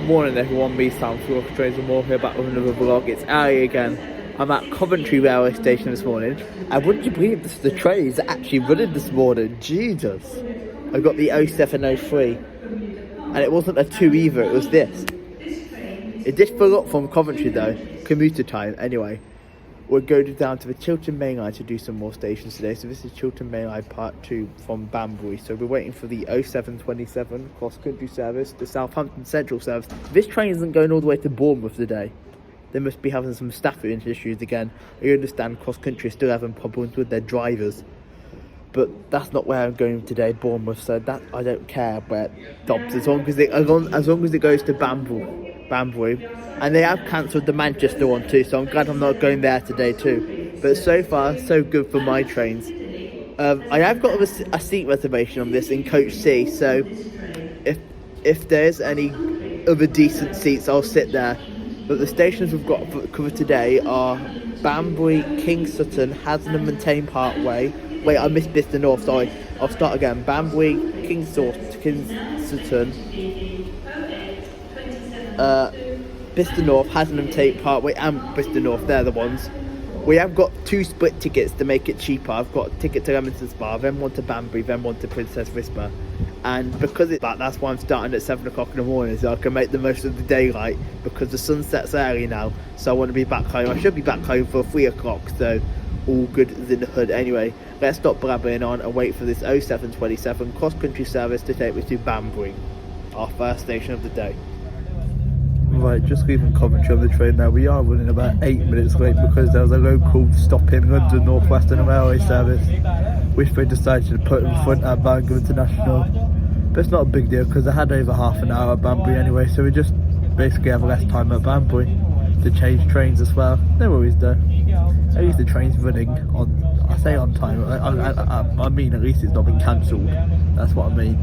Morning everyone, me Sam from Orchestrations and more here back with another vlog. It's Ali again. I'm at Coventry railway station this morning, and wouldn't you believe this, the trains are actually running this morning? Jesus. I got the 0703 and it wasn't a 2 either, it was this. It did fill up from Coventry though, commuter time. Anyway, we'll go down to the Chiltern Mainline to do some more stations today. So this is Chiltern Mainline part 2 from Banbury. So we're waiting for the 0727 cross-country service, the Southampton Central service. This train isn't going all the way to Bournemouth today. They must be having some staffing issues again. I understand cross-country is still having problems with their drivers. But that's not where I'm going today, Bournemouth. So that I don't care where Dobbs, as long as it goes to Banbury. And they have cancelled the Manchester one too, so I'm glad I'm not going there today too. But so far, so good for my trains. I have got a seat reservation on this in Coach C, so if there's any other decent seats, I'll sit there. But the stations we've got covered today are Banbury, King Sutton, Haddenham and Thame Parkway. Wait, I missed Bicester North, sorry. I'll start again. Banbury, King Sutton, Bicester North, Haddenham, Thame Parkway and Bicester North, they're the ones. We have got 2 split tickets to make it cheaper. I've got a ticket to Leamington Spa, then one to Banbury, then one to Princess Risborough. And because it's that's why I'm starting at 7 o'clock in the morning, so I can make the most of the daylight, because the sun sets early now, so I want to be back home. I should be back home for 3 o'clock, so all good in the hood. Anyway, let's stop blabbering on and wait for this 0727 cross-country service to take me to Banbury, our first station of the day. Right, just leaving Coventry on the train now. We are running about 8 minutes late because there was a local stop in London North Western Railway service, which they decided to put in front at Banbury International. But it's not a big deal because I had over half an hour at Banbury anyway, so we just basically have less time at Banbury to change trains as well. No worries though. At least the train's running on, I say on time, I mean at least it's not been cancelled. That's what I mean.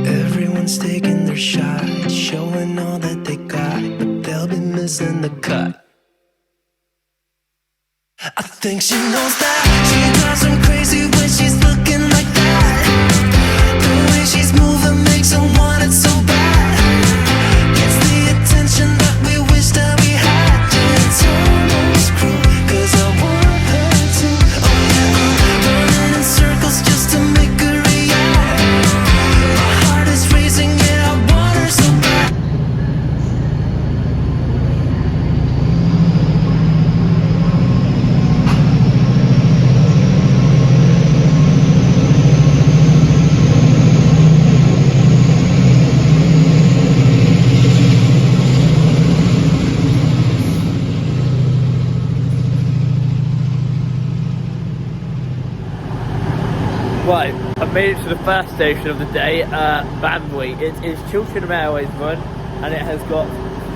Everyone's taking their shot, showing all that they got, but they'll be missing the cut. I think she knows that she drives them crazy when she's looking like that. The way she's moving makes her want it so bad. Gets the attention that we wish that we had. It's almost cruel, cause I want her to. Oh yeah, I'm running in circles just to make her react. My heart is racing, yeah, I want her so bad. Right, I've made it to the first station of the day, Banbury. It is Chiltern Railways run, and it has got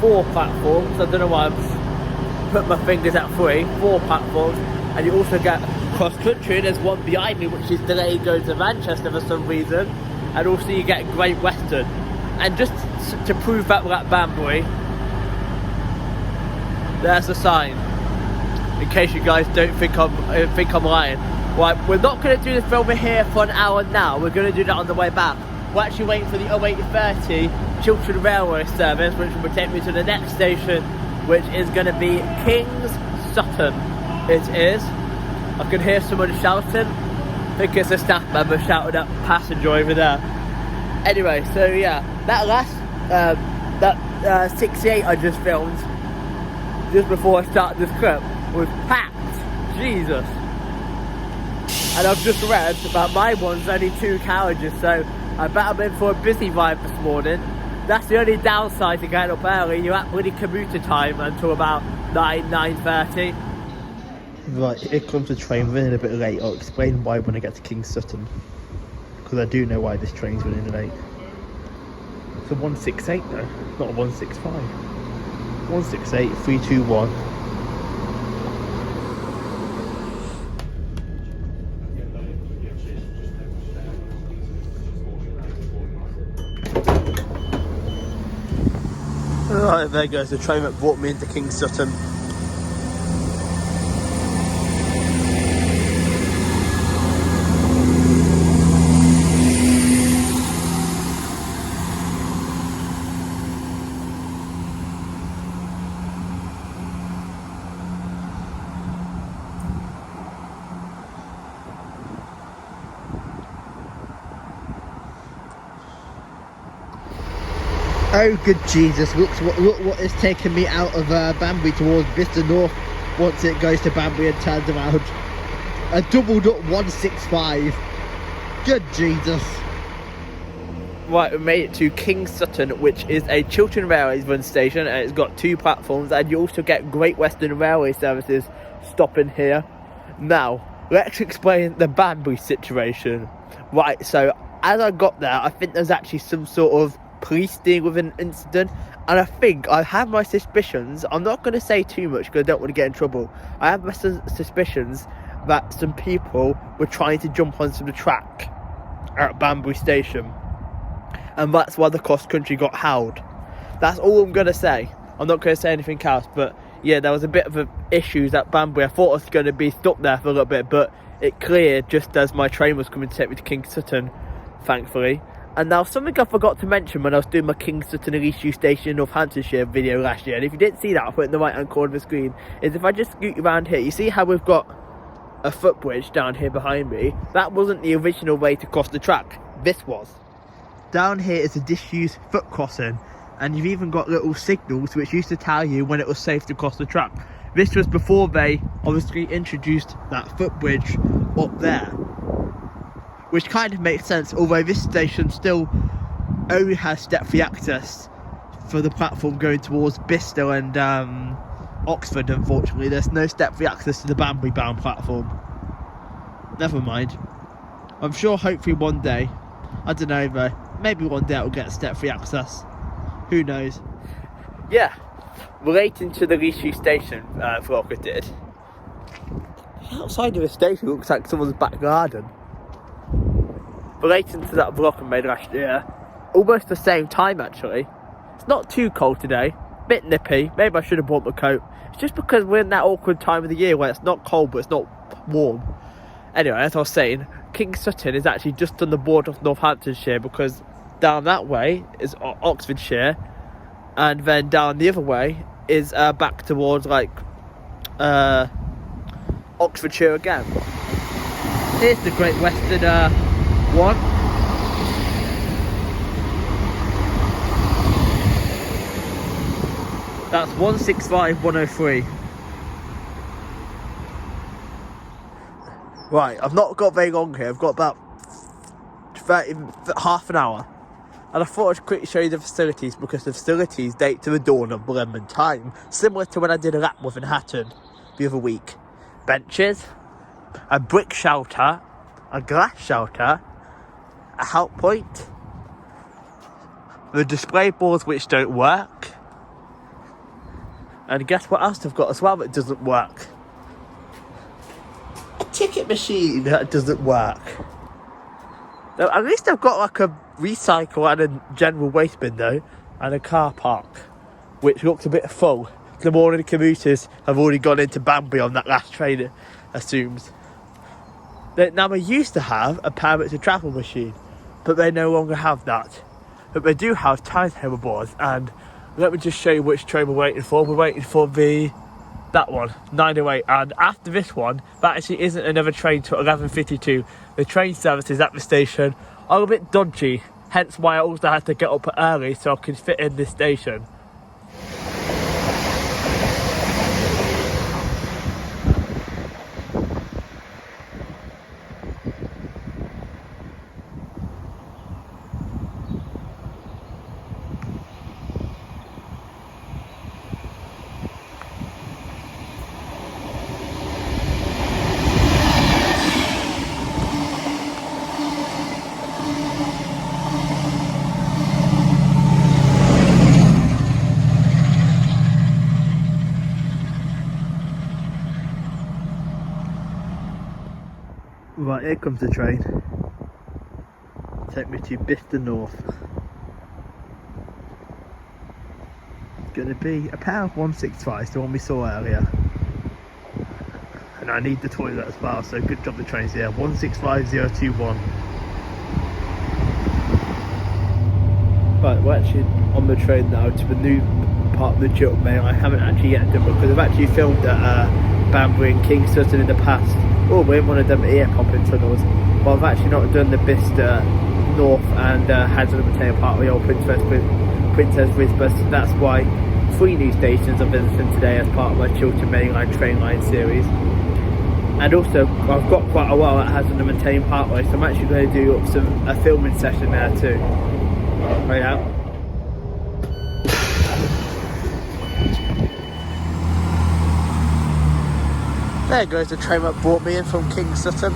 4 platforms. I don't know why I've put my fingers at 4 platforms. And you also get cross-country. There's one behind me which is delayed going to Manchester for some reason. And also you get Great Western. And just to prove that we're at Banbury, there's the sign. In case you guys don't think I'm lying. Right, we're not going to do the film here for an hour now. We're going to do that on the way back. We're actually waiting for the 0830 Chiltern Railway service, which will take me to the next station, which is going to be King's Sutton. It is. I can hear someone shouting. I think it's a staff member shouting at a passenger over there. Anyway, so yeah, that last 68 I just filmed just before I started this clip was packed. Jesus. And I've just read that my one's only 2 carriages, so I bet I'm in for a busy ride this morning. That's the only downside to getting up early. You're at really commuter time until about 9:30. Right, here comes the train, running a bit late. I'll explain why when I get to King Sutton, because I do know why this train's running late. It's a 168 though, not a 165. 168 321. Right, there goes the train that brought me into King Sutton. Oh good Jesus, look what is taking me out of Banbury towards Bicester North once it goes to Banbury and turns around. A doubled up 165. Good Jesus. Right, we made it to King Sutton, which is a Chiltern Railways run station, and it's got 2 platforms, and you also get Great Western Railway services stopping here. Now, let's explain the Banbury situation. Right, so as I got there, I think there's actually some sort of police deal with an incident, and I think I have my suspicions. I'm not going to say too much because I don't want to get in trouble. I have my suspicions that some people were trying to jump onto the track at Banbury Station, and that's why the cross country got held. That's all I'm going to say. I'm not going to say anything else, but yeah, there was a bit of issues at Banbury. I thought I was going to be stuck there for a little bit, but it cleared just as my train was coming to take me to King Sutton, thankfully. And now something I forgot to mention when I was doing my King Sutton and East Station Northamptonshire video last year, and if you didn't see that, I'll put it in the right hand corner of the screen, is if I just scoot around here, you see how we've got a footbridge down here behind me? That wasn't the original way to cross the track. This was. Down here is a disused foot crossing, and you've even got little signals which used to tell you when it was safe to cross the track. This was before they obviously introduced that footbridge up there, which kind of makes sense, although this station still only has step-free access for the platform going towards Bicester and Oxford. Unfortunately, there's no step-free access to the Banbury bound platform. Never mind. I'm sure hopefully one day, I don't know though, maybe one day I'll get step-free access. Who knows? Yeah, relating to the Leashy Station vlog I did, outside of the station looks like someone's back garden. Relating to that vlog I made last year, almost the same time actually. It's not too cold today, bit nippy, maybe I should have bought my coat. It's just because we're in that awkward time of the year where it's not cold but it's not warm. Anyway, as I was saying, King Sutton is actually just on the border of Northamptonshire, because down that way is Oxfordshire, and then down the other way is back towards like Oxfordshire again. Here's the Great Western one. That's 165-103. Right, I've not got very long here. I've got about half an hour. And I thought I'd quickly show you the facilities, because the facilities date to the dawn of Millennium time, similar to when I did a lap with in Hatton the other week. Benches, a brick shelter, a glass shelter, a help point, the display boards which don't work, and guess what else they've got as well that doesn't work? A ticket machine that doesn't work. Now, at least I've got like a recycle and a general waste bin though, and a car park which looks a bit full. The morning commuters have already gone into Banbury on that last train, it assumes. Now, they used to have a permit to travel machine, but they no longer have that. But they do have timetable boards, and let me just show you which train we're waiting for. We're waiting for that one, 908, and after this one, that actually isn't another train till 11:52. The train services at the station are a bit dodgy, hence why I also had to get up early so I could fit in this station. Right, here comes the train. Take me to Bicester North. It's going to be a power of 165, the one we saw earlier. And I need the toilet as well, so good job the train's here. 165021. Right, we're actually on the train now to the new part of the Chiltern Mainline. I haven't actually yet done it because I've actually filmed at Banbury and King Sutton in the past. Oh, we're in one of them ear popping tunnels. But I've actually not done the Bicester North and Haddenham and Thame Parkway or Princess Risborough. So that's why 3 new stations are visiting today as part of my Chiltern Mainline train line series. And also, I've got quite a while at Haddenham and Thame Parkway, so I'm actually going to do a filming session there too. Right out. There goes the train that brought me in from King Sutton.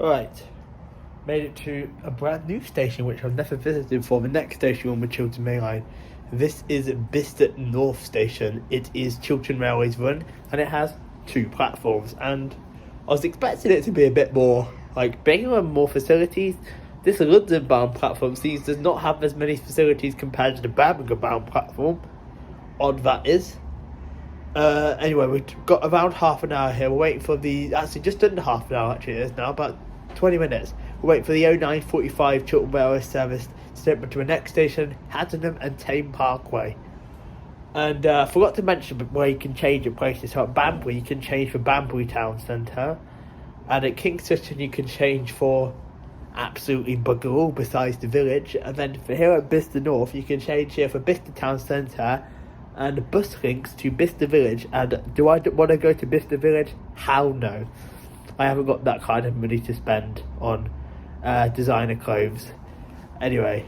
Right, made it to a brand new station which I've never visited before. The next station on the Chiltern Mainline. This is Bicester North Station. It is Chiltern Railways run and it has 2 platforms, and I was expecting it to be a bit more like bigger and more facilities. This London bound platform does not have as many facilities compared to the Birmingham bound platform. Odd that is. Anyway, we've got around half an hour here. We're waiting for actually just under half an hour actually it is now, about 20 minutes. We're waiting for the 0945 Chiltern Railway service to take me to the next station, Haddenham and Thame Parkway. And I forgot to mention where you can change at places. So at Banbury you can change for Banbury Town Centre, and at King Sutton you can change for absolutely bugger all besides the village. And then for here at Bicester North you can change here for Bicester Town Centre and bus links to Bicester Village. And do I want to go to Bicester Village? Hell no. I haven't got that kind of money to spend on designer clothes. Anyway,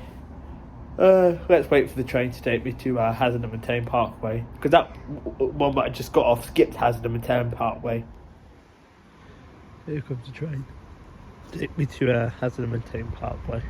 let's wait for the train to take me to Haddenham and Thame Parkway, because that one that I just got off skipped Haddenham and Thame Parkway. Here comes the train. Take me to Haddenham and Thame Parkway.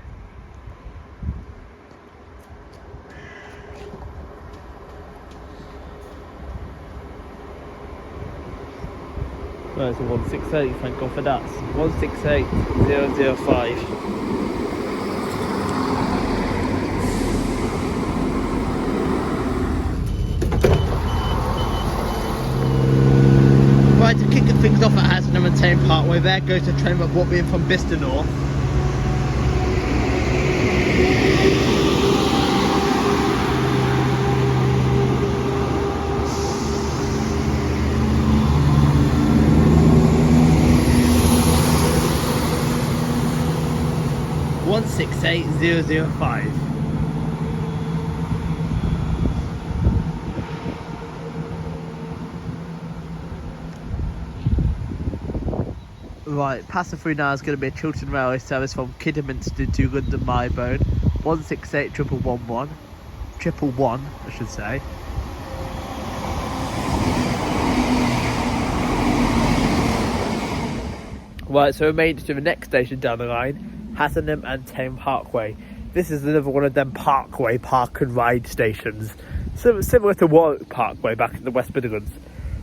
No, it's a 168, thank God for that. 168005. Right, to kick things off at Haddenham and Thame Parkway, there goes the train that brought me in from Bicester North. One 168005. Right, passing through now is going to be a Chiltern Railway service from Kidderminster to London Marylebone. 168 I should say. Right, so we made it to the next station down the line, Haddenham and Thame Parkway. This is another one of them Parkway park and ride stations, similar to Warwick Parkway back in the West Midlands.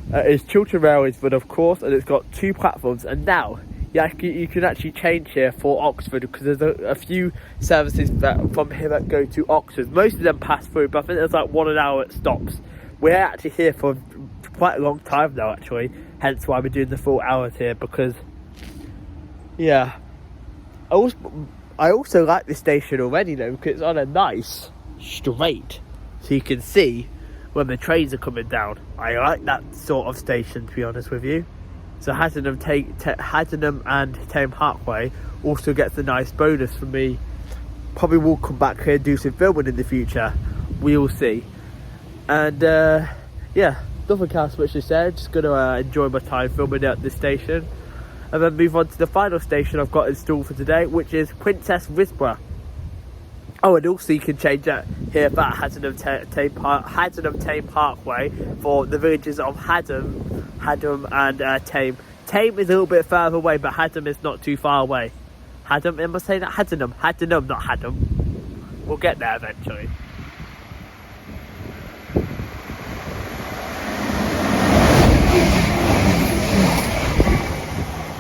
It's Chiltern Railways, but of course, and it's got 2 platforms. And now you can actually change here for Oxford, because there's a few services from here that go to Oxford. Most of them pass through, but I think there's like 1 hour at stops. We're actually here for quite a long time now, actually. Hence why we're doing the full hours here, because yeah. I also like this station already though, because it's on a nice straight, so you can see when the trains are coming down. I like that sort of station, to be honest with you. So Haddenham and Thame Parkway also gets a nice bonus for me. Probably will come back here and do some filming in the future. We will see. And yeah, nothing else much to say. Just going to enjoy my time filming at this station, and then move on to the final station I've got installed for today, which is Princess Risborough. Oh, and also you can change that here at Haddenham Thame Parkway for the villages of Haddenham and Thame. Thame is a little bit further away, but Haddenham is not too far away. Haddenham, am I saying that? Haddenham, not Haddenham. We'll get there eventually.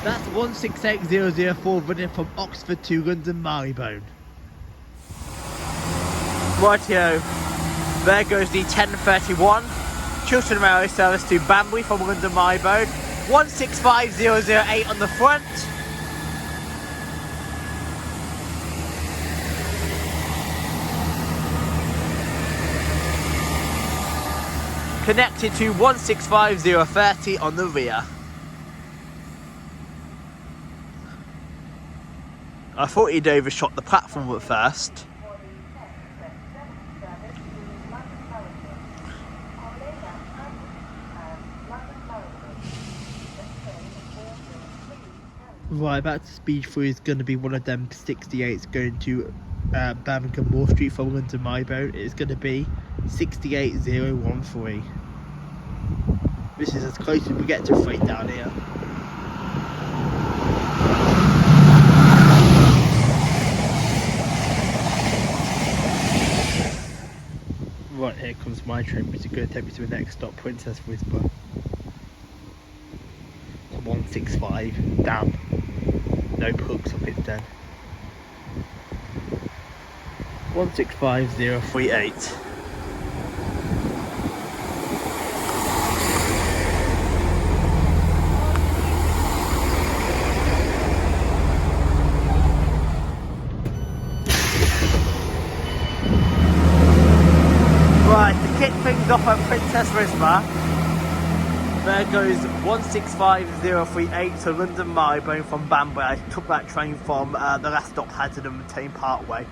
That's 168004 running from Oxford to London Marylebone. Rightio, there goes the 1031 Chiltern Railway service to Banbury from London Marylebone. 165008 on the front. connected to 165030 on the rear. I thought he'd overshot the platform at first. Right, that speed through is going to be one of them 68s going to Birmingham Moor Street from London Myboat. It's going to be 68013. This is as close as we get to freight down here. Right, here comes my train, which is going to take me to the next stop, Princess Risborough. 165, damn. No hooks up it then. 165038. Right, to kick things off at Princess Risborough, there goes 165038 to London Marylebone from Banbury. I took that train from the last stop, Haddenham, Thame Parkway.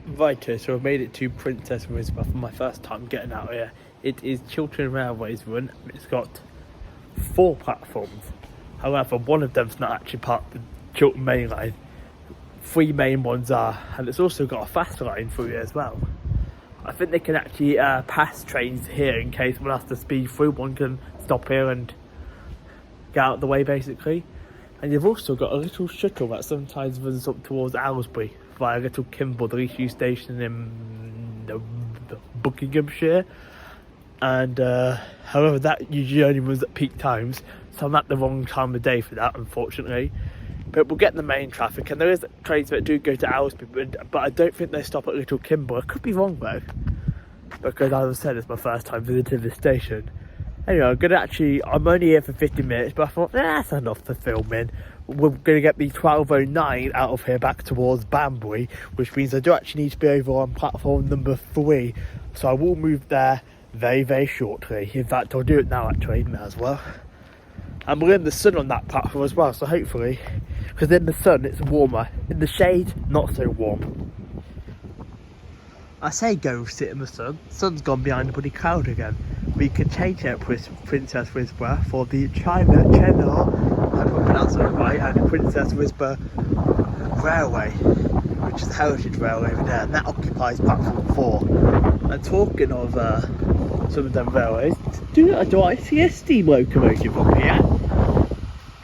Right, so I've made it to Princess Risborough for my first time getting out here. It is Chiltern Railway's run. It's got 4 platforms. However, one of them's not actually part of the Chiltern Mainline. 3 main ones are, and it's also got a fast line through here as well. I think they can actually pass trains here in case one has to speed through. One can stop here and get out of the way basically. And you've also got a little shuttle that sometimes runs up towards Aylesbury via Little Kimble, the least used station in Buckinghamshire. And however, that usually only runs at peak times, so I'm at the wrong time of day for that, unfortunately. But we'll get the main traffic, and there is trains that do go to Aylesbury, but I don't think they stop at Little Kimble. I could be wrong though, because as I said, it's my first time visiting this station. Anyway, I'm only here for 50 minutes, but I thought that's enough for filming. We're going to get the 1209 out of here back towards Banbury, which means I do actually need to be over on platform number 3, so I will move there very, very shortly. In fact, I'll do it now actually, may as well. And we're in the sun on that platform as well, so hopefully, because in the sun it's warmer, in the shade not so warm. I say go sit in the sun, sun's gone behind the bloody cloud again. We can change it at Princess Risborough for the China Channel, I don't pronounce it right, and Princess Risborough Railway, which is the Heritage Railway over there, and that occupies platform 4. And talking of some of them railways, do I see a steam locomotive up here?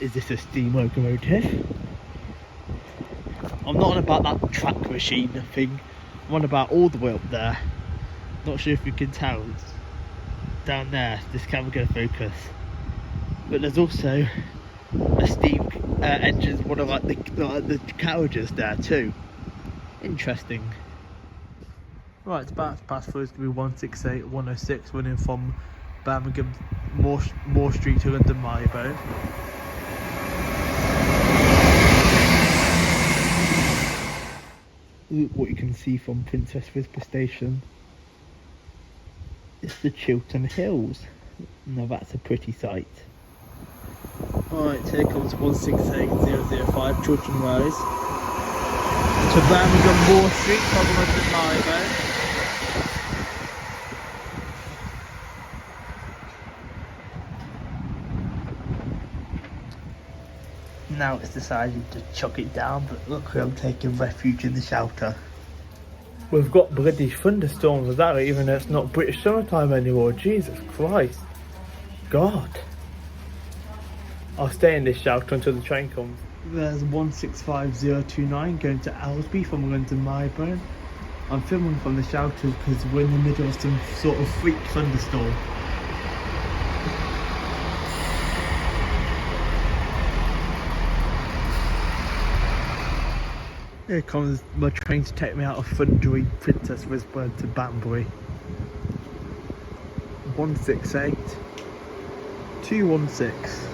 Is this a steam locomotive? I'm not on about that track machine thing. I'm on about all the way up there. Not sure if you can tell. It's down there. This camera going to focus. But there's also a steam engine, one of like the carriages there too. Interesting. Right, it's about to pass through. It's going to be 168106 running from Birmingham Moor Street to London Marylebone. Look what you can see from Princess Risborough Station. It's the Chiltern Hills. Now that's a pretty sight. Right, here comes 168005 Chiltern Rise to Birmingham Moor Street from London Marylebone. Now it's decided to chuck it down, but look who I'm taking refuge in the shelter. We've got British thunderstorms of that, even though it's not British summertime anymore. Jesus Christ. God. I'll stay in this shelter until the train comes. There's 165029 going to Aylesbury from London Marylebone. I'm filming from the shelter because we're in the middle of some sort of freak thunderstorm. Here comes my train to take me out of thundering Princess Risborough to Banbury. 168 216.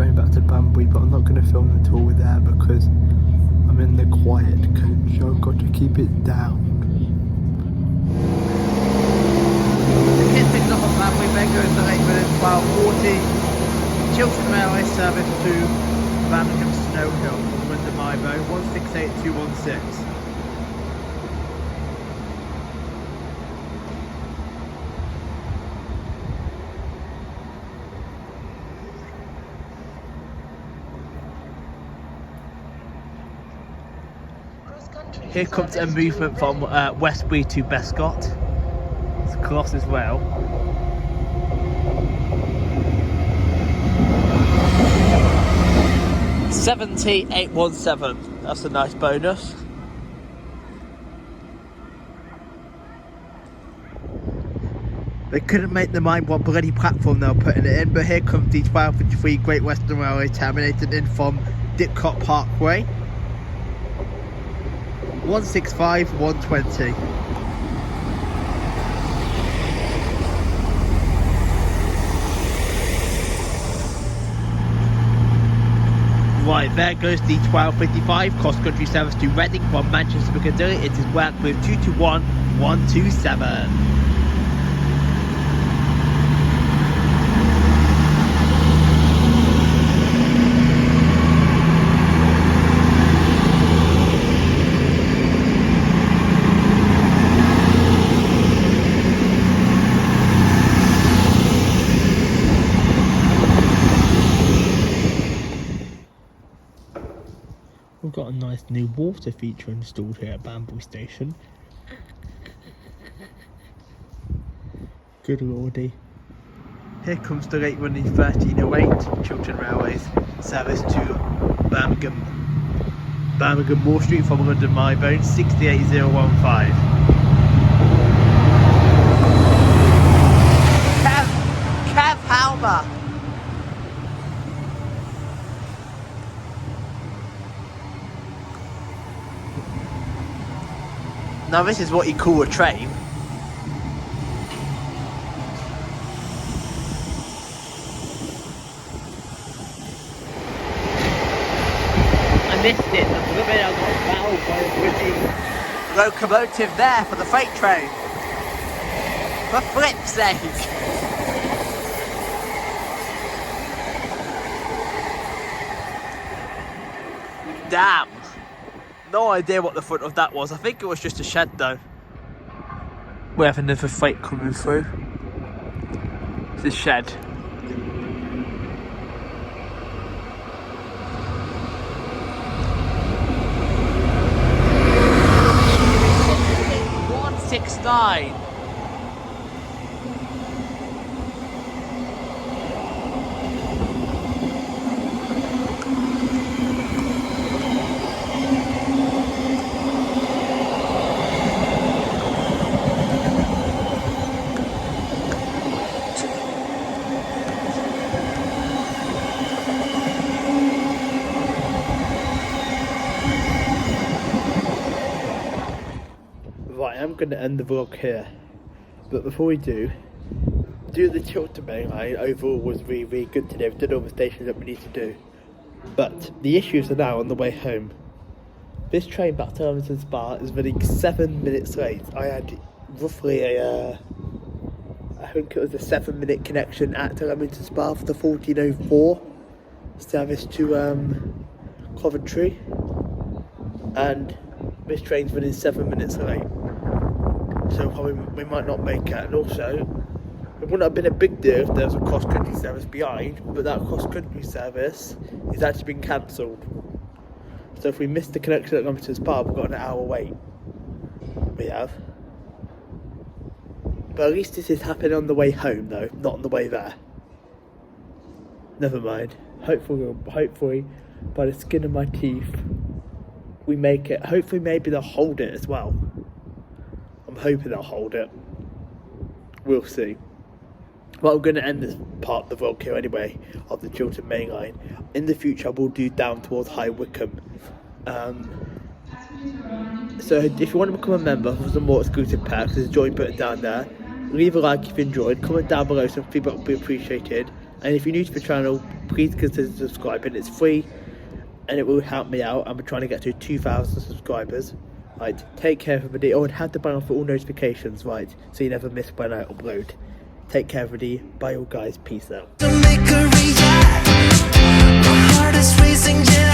train back to Banbury, but I'm not going to film until we're there because I'm in the quiet coach. I've got to keep it down. The kid picked up on Banbury, then goes to 8 minutes, 12:40. Chiltern Railway service to Buckinghamshire Snow Hill from Windsor Mybo, 168216. Here comes a movement from Westbury to Bescott. It's across as well. $70,817. That's a nice bonus. They couldn't make their mind what bloody platform they were putting it in, but here comes the 1253 Great Western Railway terminated in from Didcot Parkway. 165,120. Right, there goes the 1255 cross-country service to Reading from Manchester to Piccadilly. It is worked with 221127. We've got a nice new water feature installed here at Banbury Station. Good lordy. Here comes the late running 1308 Chiltern Railways service to Birmingham Moor Street from London Mybo, 68015. Kev Halmer. Now this is what you call a train. I missed it. I got fouled by a bloody locomotive there for the freight train. For flip's sake. Damn. No idea what the front of that was. I think it was just a shed though. We have another freight coming through. It's a shed. $169. Right, I'm going to end the vlog here, but before we do the Chiltern Mainline overall was really, really good today. We've done all the stations that we need to do, but the issues are now on the way home. This train back to Leamington Spa is running 7 minutes late. I had roughly I think it was a 7-minute connection at Leamington Spa for the 1404 service to Coventry, and this train's running 7 minutes late. So probably we might not make it, and also it wouldn't have been a big deal if there was a cross-country service behind, but that cross-country service is actually been cancelled. So if we missed the connection at Leamington Spa, we've got an hour wait. We have. But at least this is happening on the way home though, not on the way there. Never mind. Hopefully by the skin of my teeth we make it. Hopefully maybe they'll hold it as well. I'm hoping they'll hold it. We'll see. Well, I'm going to end this part of the vlog here anyway, of the Chiltern Mainline. In the future I will do down towards High Wycombe. So if you want to become a member for some more exclusive perks, there's a join button down there. Leave a like if you enjoyed, comment down below, some feedback would be appreciated. And if you're new to the channel, please consider subscribing. It's free and it will help me out. I'm trying to get to 2,000 subscribers. Right, take care everybody. Oh, and have the bell on for all notifications, right, so you never miss when I upload. Take care everybody. Bye all guys. Peace out. To make her react, my heart is racing, yeah.